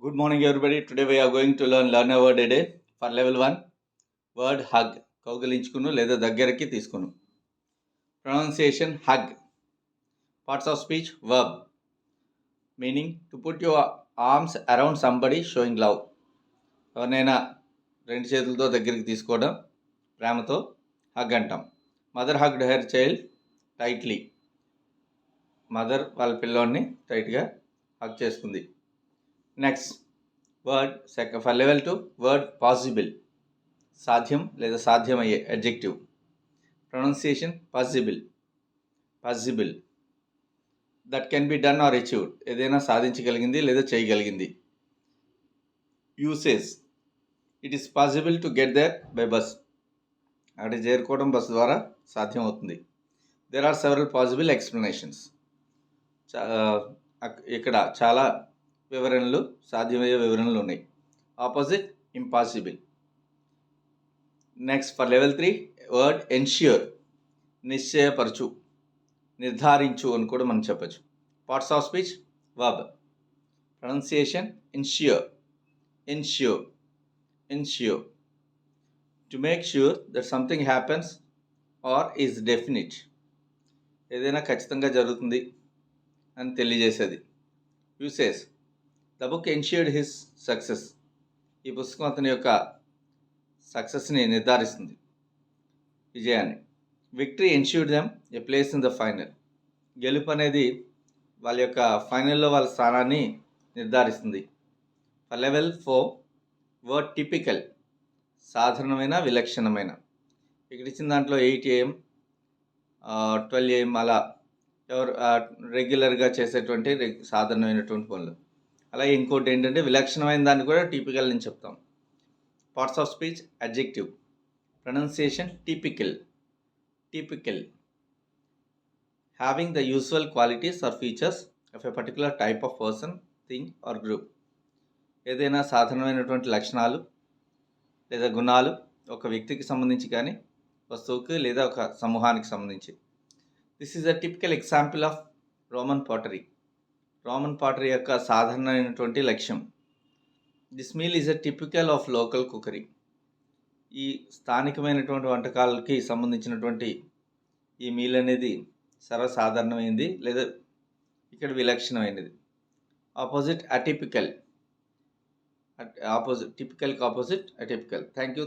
Good morning, everybody. Today we are going to learn a word a day. For level 1, word hug. కౌగిలించుకును లేదా దగ్గరికి తీసుకును. Pronunciation hug. Parts of speech verb. Meaning to put your arms around somebody showing love. ఎవరినైనా రెండు చేతులతో దగ్గరికి తీసుకోవడం ప్రేమతో hug అంటాం. Mother hugged her child tightly. Mother వాళ్ళ పిల్లోడిని టైట్గా హగ్ చేసుకుంది. Next word for level 2 word possible. సాధ్యం లేదా సాధ్యమయ్యే adjective. Pronunciation possible. That can be done or achieved. ఏదైనా సాధించగలిగింది లేదా చేయగలిగింది. Usage it is possible to get there by bus. అక్కడికి చేరుకోవడం బస్సు ద్వారా సాధ్యం అవుతుంది. There are several possible explanations. ఇక్కడ చాలా వివరణలు, సాధ్యమయ్యే వివరణలు ఉన్నాయి. Opposite impossible. Next for level 3 word ensure. నిశ్చయపరచు, నిర్ధారించు అని కూడా మనం చెప్పచ్చు. Parts of speech verb. Pronunciation ensure. To make sure that something happens or is definite. ఏదైనా ఖచ్చితంగా జరుగుతుంది అని తెలియజేసేది. Usage the book ensured his success. ఈ పుస్తకం అతని యొక్క సక్సెస్ని నిర్ధారిస్తుంది, విజయాన్ని. Victory ensured them a place in the final. గెలుపు అనేది వాళ్ళ యొక్క ఫైనల్లో వాళ్ళ స్థానాన్ని నిర్ధారిస్తుంది. For level 4 word typical. సాధారణమైన, విలక్షణమైన. ఇక్కడ ఇచ్చిన దాంట్లో 8 AM 12 AM అలా ఎవరు రెగ్యులర్గా చేసేటువంటి సాధారణమైనటువంటి పనులు. అలాగే ఇంకోటి ఏంటంటే విలక్షణమైన దాన్ని కూడా టిపికల్ అని చెప్తాం. Parts of speech adjective. Pronunciation typical. Having the usual qualities or features of a particular type of person, thing or group. ఏదైనా సాధారణమైనటువంటి లక్షణాలు లేదా గుణాలు ఒక వ్యక్తికి సంబంధించి కానీ, వస్తువుకి లేదా ఒక సమూహానికి సంబంధించి. This is a typical example of Roman pottery. Roman pottery యొక్క సాధారణమైనటువంటి లక్ష్యం. This meal is a typical of local cookery. ఈ స్థానికమైనటువంటి వంటకాలకి సంబంధించినటువంటి ఈ మీల్ అనేది సర్వసాధారణమైనది లేదా ఇక్కడ విలక్షణమైనది. Opposite atypical. టిపికల్కి ఆపోజిట్ అటిపికల్. Thank you.